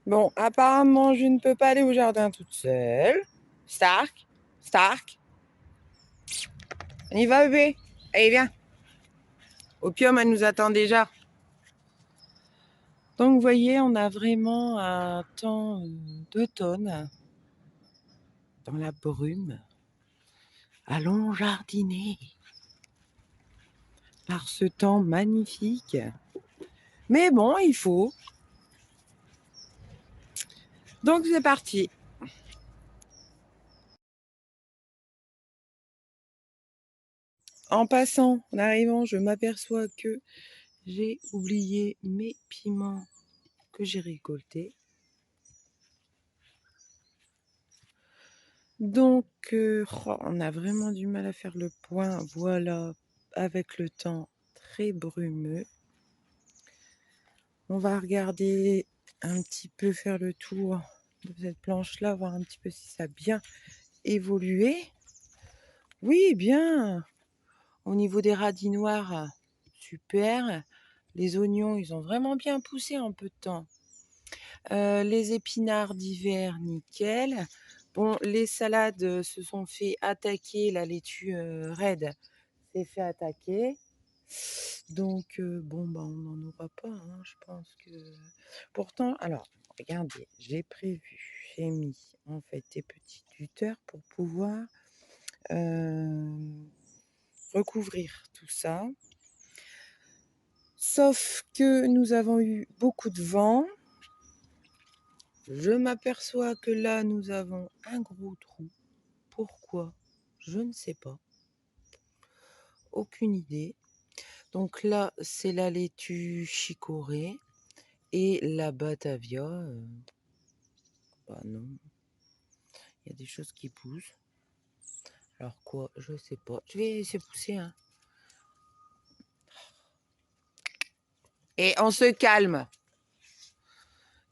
Bon, apparemment, je ne peux pas aller au jardin toute seule. Stark, Stark. On y va, bébé. Allez, viens. Opium, elle nous attend déjà. Donc, vous voyez, on a vraiment un temps d'automne dans la brume. Allons jardiner par ce temps magnifique. Mais bon, il faut. Donc, c'est parti. En passant, en arrivant, je m'aperçois que j'ai oublié mes piments que j'ai récoltés. Donc, on a vraiment du mal à faire le point. Voilà, avec le temps très brumeux. On va regarder un petit peu, faire le tour de cette planche-là, voir un petit peu si ça a bien évolué. Oui, bien. Au niveau des radis noirs, super. Les oignons, ils ont vraiment bien poussé en peu de temps. Les épinards d'hiver, nickel. Bon, les salades se sont fait attaquer. La laitue raide s'est fait attaquer. Donc, bon, bah, on n'en aura pas, hein, je pense que... Pourtant, alors, regardez, j'ai mis en fait des petits tuteurs pour pouvoir recouvrir tout ça. Sauf que nous avons eu beaucoup de vent. Je m'aperçois que là, nous avons un gros trou. Pourquoi? Je ne sais pas. Aucune idée. Donc là, c'est la laitue chicorée et la batavia. Bah non. Il y a des choses qui poussent. Alors quoi? Je sais pas. Je vais laisser pousser. Hein. Et on se calme.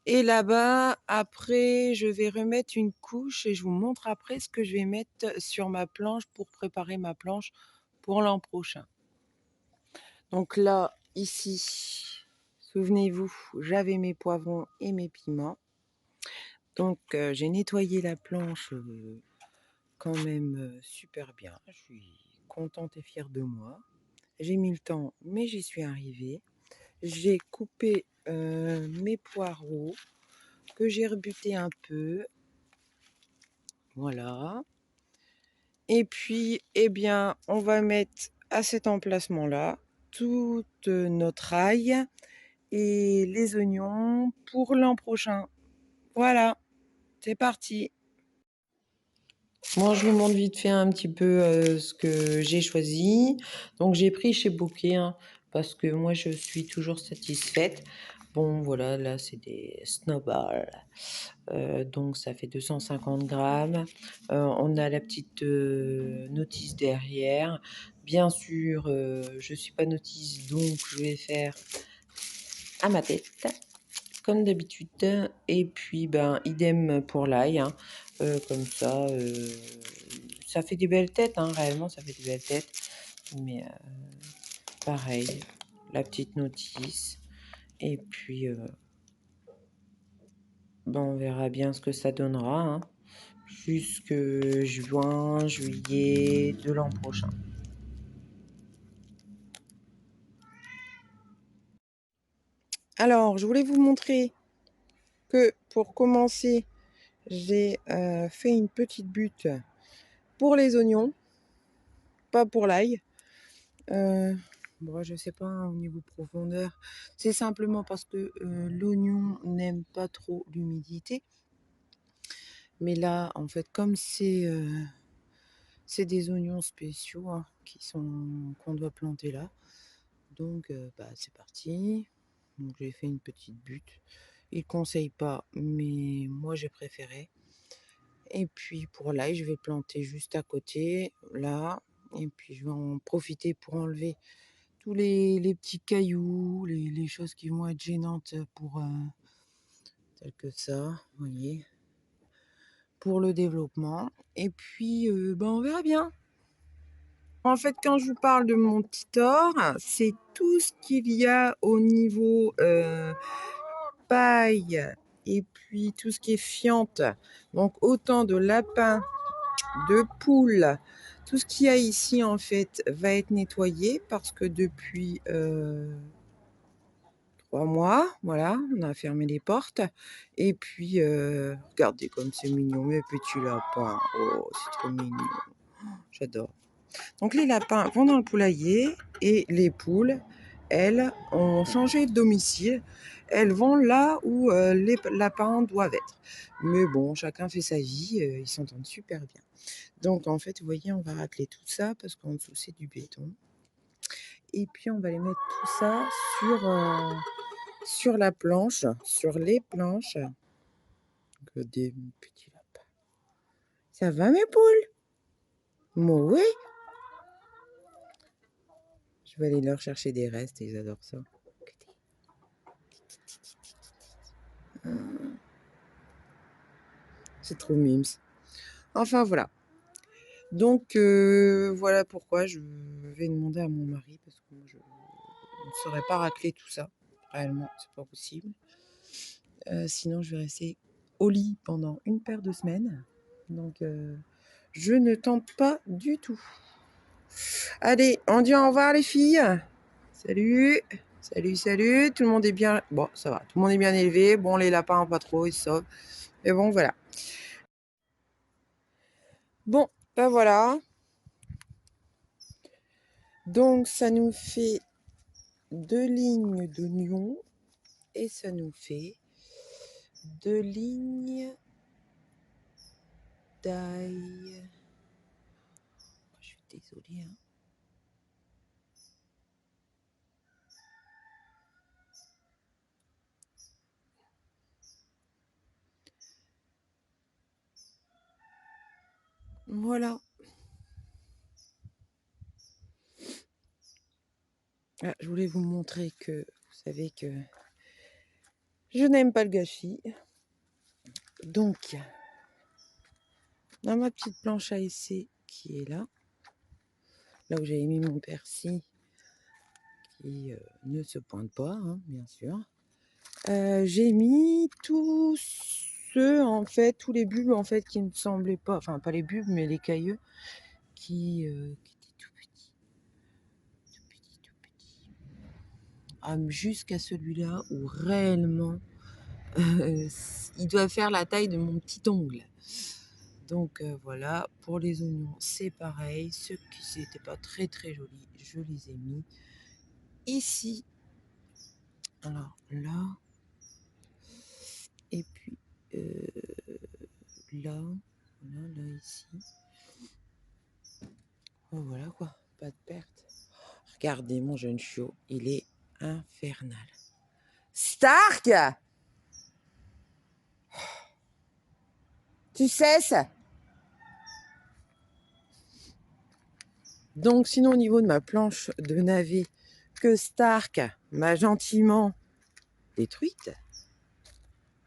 Et là-bas, après, je vais remettre une couche et je vous montre après ce que je vais mettre sur ma planche pour préparer ma planche pour l'an prochain. Donc là, ici, souvenez-vous, j'avais mes poivrons et mes piments. Donc, j'ai nettoyé la planche quand même super bien. Je suis contente et fière de moi. J'ai mis le temps, mais j'y suis arrivée. J'ai coupé mes poireaux que j'ai rebuté un peu. Voilà. Et puis, eh bien, on va mettre à cet emplacement-là toute notre ail et les oignons pour l'an prochain. Voilà, c'est parti. Moi, je vous montre vite fait un petit peu ce que j'ai choisi. Donc, j'ai pris chez Bouquet, hein, parce que moi, je suis toujours satisfaite. Bon, voilà, là, c'est des snowballs. Donc, ça fait 250 grammes. On a la petite notice derrière. Bien sûr, je ne suis pas notice, donc je vais faire à ma tête, comme d'habitude. Et puis, ben, idem pour l'ail. Hein. Comme ça, ça fait des belles têtes, hein, réellement, ça fait des belles têtes. Mais pareil, la petite notice. Et puis, ben, on verra bien ce que ça donnera. Hein, jusque juin, juillet de l'an prochain. Alors, je voulais vous montrer que pour commencer, j'ai fait une petite butte pour les oignons, pas pour l'ail. Bon, je sais pas, hein, au niveau profondeur, c'est simplement parce que l'oignon n'aime pas trop l'humidité. Mais là, en fait, comme c'est des oignons spéciaux, hein, qu'on doit planter là. Donc, bah, c'est parti. Donc, j'ai fait une petite butte. Ils ne conseillent pas, mais moi, j'ai préféré. Et puis, pour l'ail, je vais planter juste à côté, là. Et puis, je vais en profiter pour enlever tous les petits cailloux, les choses qui vont être gênantes pour, telles que ça, vous voyez, pour le développement. Et puis, ben, on verra bien. En fait, quand je vous parle de mon petit hort, c'est tout ce qu'il y a au niveau paille et puis tout ce qui est fiente. Donc autant de lapins, de poules, tout ce qu'il y a ici en fait va être nettoyé parce que depuis 3 mois, voilà, on a fermé les portes. Et puis, regardez comme c'est mignon, mes petits lapins. Oh, c'est trop mignon. J'adore. Donc les lapins vont dans le poulailler et les poules, elles, ont changé de domicile. Elles vont là où les lapins doivent être. Mais bon, chacun fait sa vie, ils s'entendent super bien. Donc en fait, vous voyez, on va racler tout ça parce qu'en dessous, c'est du béton. Et puis on va les mettre tout ça sur la planche, sur les planches. Des petits lapins. Ça va mes poules? Moi oui. Je vais aller leur chercher des restes, ils adorent ça. C'est trop mimes. Enfin voilà. Donc voilà pourquoi je vais demander à mon mari, parce que moi je ne saurais pas racler tout ça. Réellement, c'est pas possible. Sinon, je vais rester au lit pendant une paire de semaines. Donc je ne tente pas du tout. Allez, on dit au revoir les filles. Salut. Salut, salut. Tout le monde est bien. Bon, ça va. Tout le monde est bien élevé. Bon, les lapins, pas trop, ils se sauvent. Mais bon, voilà. Bon, ben voilà. Donc, ça nous fait 2 lignes d'oignons et ça nous fait 2 lignes d'ail. Je suis désolée, hein. Voilà. Ah, je voulais vous montrer que vous savez que je n'aime pas le gâchis. Donc, dans ma petite planche à essai qui est là où j'avais mis mon persil qui ne se pointe pas, hein, bien sûr, j'ai mis tous tous les bulbes en fait qui ne semblaient pas, enfin pas les bulbes mais les cailleux qui étaient tout petits, tout petits, tout petits. Ah, jusqu'à celui-là où réellement il doit faire la taille de mon petit ongle. Donc voilà, pour les oignons, c'est pareil. Ceux qui n'étaient pas très très jolis, je les ai mis ici. Alors là, et puis là, là ici. Oh, voilà quoi, pas de perte. Regardez mon jeune chiot, il est infernal. Stark! Tu cesses? Donc sinon au niveau de ma planche de navet que Stark m'a gentiment détruite,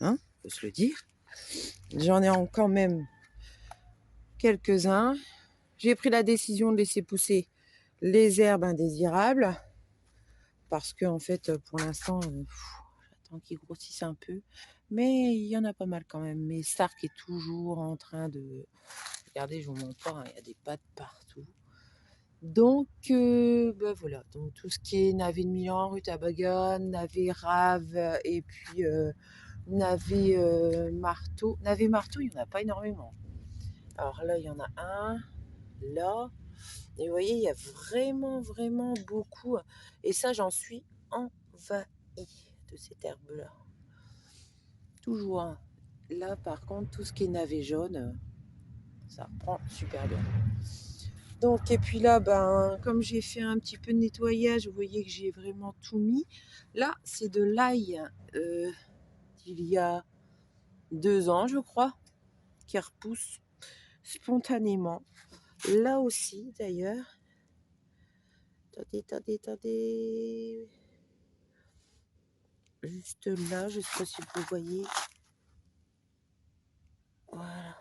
hein, faut se le dire. J'en ai quand même quelques-uns. J'ai pris la décision de laisser pousser les herbes indésirables parce que en fait pour l'instant j'attends qu'ils grossissent un peu, mais il y en a pas mal quand même. Mais Stark est toujours en train de, regardez, je vous montre pas, hein, il y a des pattes partout. Donc bah, voilà, donc tout ce qui est navet de Milan, rutabaga, navet rave et puis, navet, marteau. Navet marteau, il y en a pas énormément. Alors là, il y en a un, là et vous voyez, il y a vraiment, vraiment beaucoup et ça, j'en suis envahie de cette herbe-là. Toujours, hein. Là, par contre, tout ce qui est navet jaune, ça prend super bien. Donc, et puis là, ben, comme j'ai fait un petit peu de nettoyage, vous voyez que j'ai vraiment tout mis. Là, c'est de l'ail d'il y a 2 ans, je crois, qui repousse spontanément. Là aussi, d'ailleurs. Attendez, attendez, attendez. Juste là, je ne sais pas si vous voyez. Voilà.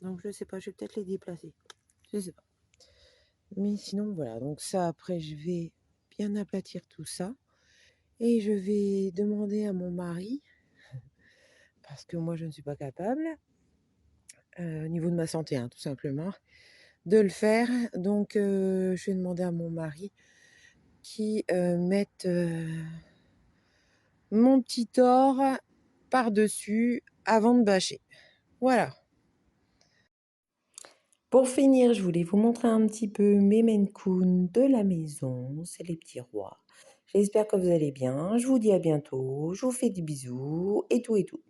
Donc, je ne sais pas, je vais peut-être les déplacer. Je ne sais pas. Mais sinon, voilà. Donc ça, après, je vais bien aplatir tout ça. Et je vais demander à mon mari, parce que moi, je ne suis pas capable, au niveau de ma santé, hein, tout simplement, de le faire. Donc, je vais demander à mon mari qui mette mon petit or par-dessus avant de bâcher. Voilà. Pour finir, je voulais vous montrer un petit peu mes Maine Coon de la maison. C'est les petits rois. J'espère que vous allez bien. Je vous dis à bientôt. Je vous fais des bisous et tout et tout.